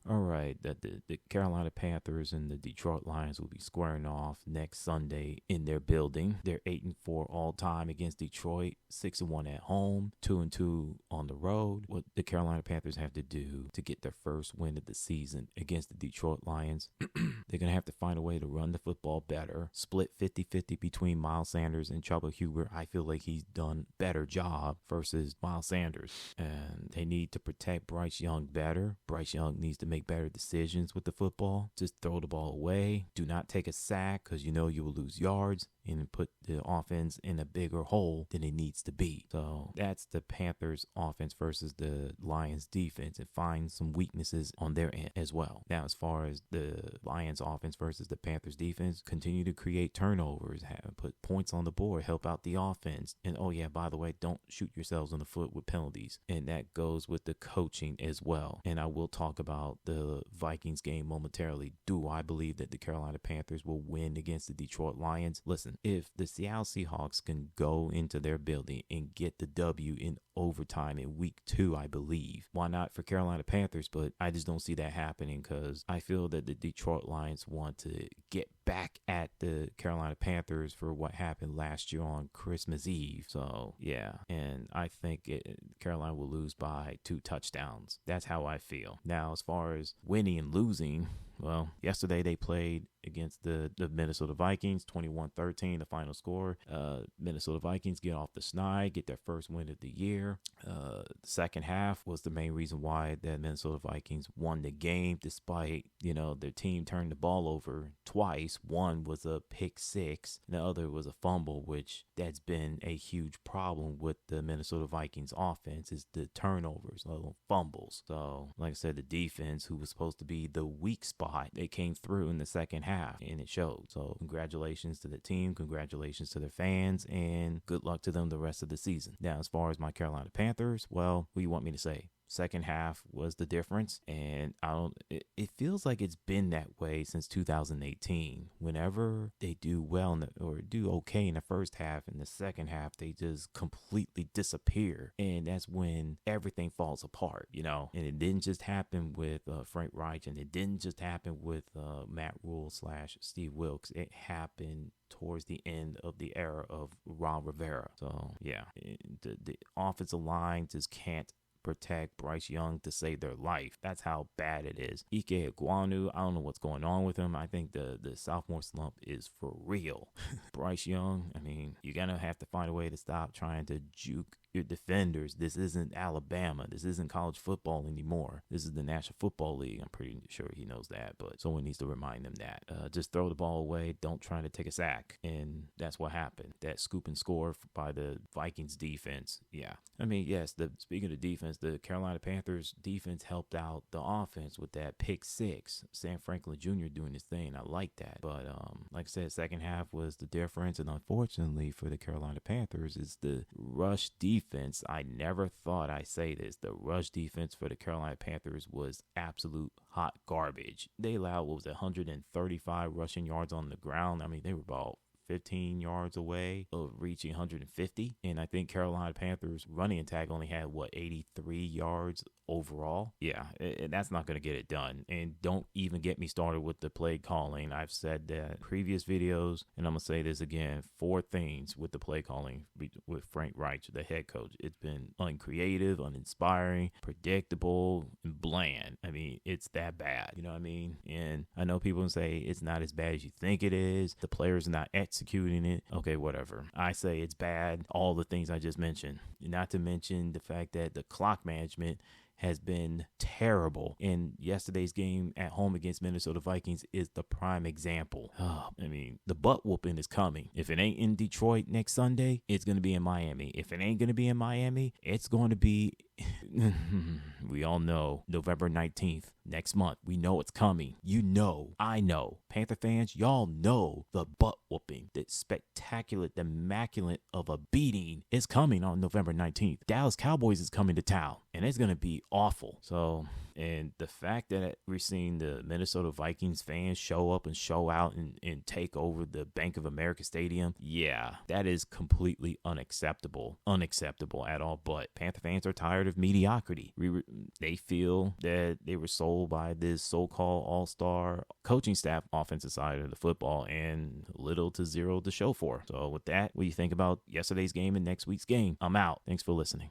All right, the Carolina Panthers and the Detroit Lions will be squaring off next Sunday in their building. They're 8-4 all time against Detroit, 6-1 at home, 2-2 on the road. What the Carolina Panthers have to do to get their first win of the season against the Detroit Lions, they're going to have to find a way to run the football better, split 50-50 between Miles Sanders and Chuba Hubbard. I feel like he's done better job versus Miles Sanders, and they need to protect Bryce Young better. Bryce Young needs to make better decisions with the football. Just throw the ball away. Do not take a sack because you know you will lose yards and put the offense in a bigger hole than it needs to be. So that's the Panthers offense versus the Lions defense, and find some weaknesses on their end as well. Now, as far as the Lions offense versus the Panthers defense, continue to create turnovers, put points on the board, help out the offense. And oh yeah, by the way, don't shoot yourselves in the foot with penalties. And that goes with the coaching as well. And I will talk about the Vikings game momentarily. Do I believe that the Carolina Panthers will win against the Detroit Lions? Listen, if the Seattle Seahawks can go into their building and get the W in overtime in week 2, I believe, why not for Carolina Panthers? But I just don't see that happening because I feel that the Detroit Lions want to get back at the Carolina Panthers for what happened last year on Christmas Eve. So yeah, and I think Carolina will lose by 2 touchdowns. That's how I feel. Now, as far as winning and losing, well, yesterday they played against the Minnesota Vikings, 21-13, the final score. Minnesota Vikings get off the snide, get their first win of the year. The second half was the main reason why the Minnesota Vikings won the game, despite, their team turned the ball over twice. One was a pick six, and the other was a fumble, which that's been a huge problem with the Minnesota Vikings offense, is the turnovers, little fumbles. So, like I said, the defense, who was supposed to be the weak spot, they came through in the second half, and it showed. So congratulations to the team, congratulations to their fans, and good luck to them the rest of the season. Now, as far as my Carolina Panthers, well, what do you want me to say? Second half was the difference, and it feels like it's been that way since 2018. Whenever they do well or do okay in the first half, in the second half they just completely disappear, and that's when everything falls apart, and it didn't just happen with Frank Reich, and it didn't just happen with Matt Rule / Steve Wilkes. It happened towards the end of the era of Ron Rivera. So yeah, the offensive line just can't protect Bryce Young to save their life. That's how bad it is. Ike Ekwonu, I don't know what's going on with him. I think the sophomore slump is for real. Bryce Young, you're going to have to find a way to stop trying to juke your defenders. This isn't Alabama. This isn't college football anymore. This is the National Football League. I'm pretty sure he knows that, but someone needs to remind him that. Just throw the ball away. Don't try to take a sack. And that's what happened. That scoop and score by the Vikings defense. Yeah. Yes, speaking of defense, the Carolina Panthers defense helped out the offense with that pick six. Sam Franklin Jr. doing his thing. I like that. But like I said, second half was the difference. And unfortunately for the Carolina Panthers, is the rush defense. I never thought I'd say this. The rush defense for the Carolina Panthers was absolute hot garbage. They allowed, 135 rushing yards on the ground. They were about 15 yards away of reaching 150. And I think Carolina Panthers running attack only had 83 yards overall. Yeah, and that's not going to get it done. And don't even get me started with the play calling. I've said that in previous videos, and I'm going to say this again, 4 things with the play calling with Frank Reich, the head coach. It's been uncreative, uninspiring, predictable, and bland. It's that bad. You know what I mean? And I know people say it's not as bad as you think it is. The players are not executing it. Okay, whatever. I say it's bad. All the things I just mentioned. Not to mention the fact that the clock management has been terrible. And yesterday's game at home against Minnesota Vikings is the prime example. The butt whooping is coming. If it ain't in Detroit next Sunday, it's going to be in Miami. If it ain't going to be in Miami, it's going to be we all know November 19th next month. We know it's coming. I know. Panther fans, y'all know the butt whooping, the spectacular, the immaculate of a beating is coming on November 19th. Dallas Cowboys is coming to town, and it's going to be awful. So, and the fact that we're seeing the Minnesota Vikings fans show up and show out and take over the Bank of America Stadium, yeah, that is completely unacceptable. Unacceptable at all. But Panther fans are tired of mediocrity. they feel that they were sold by this so-called all-star coaching staff, offensive side of the football, and little to zero to show for. So with that, what do you think about yesterday's game and next week's game? I'm out. Thanks for listening.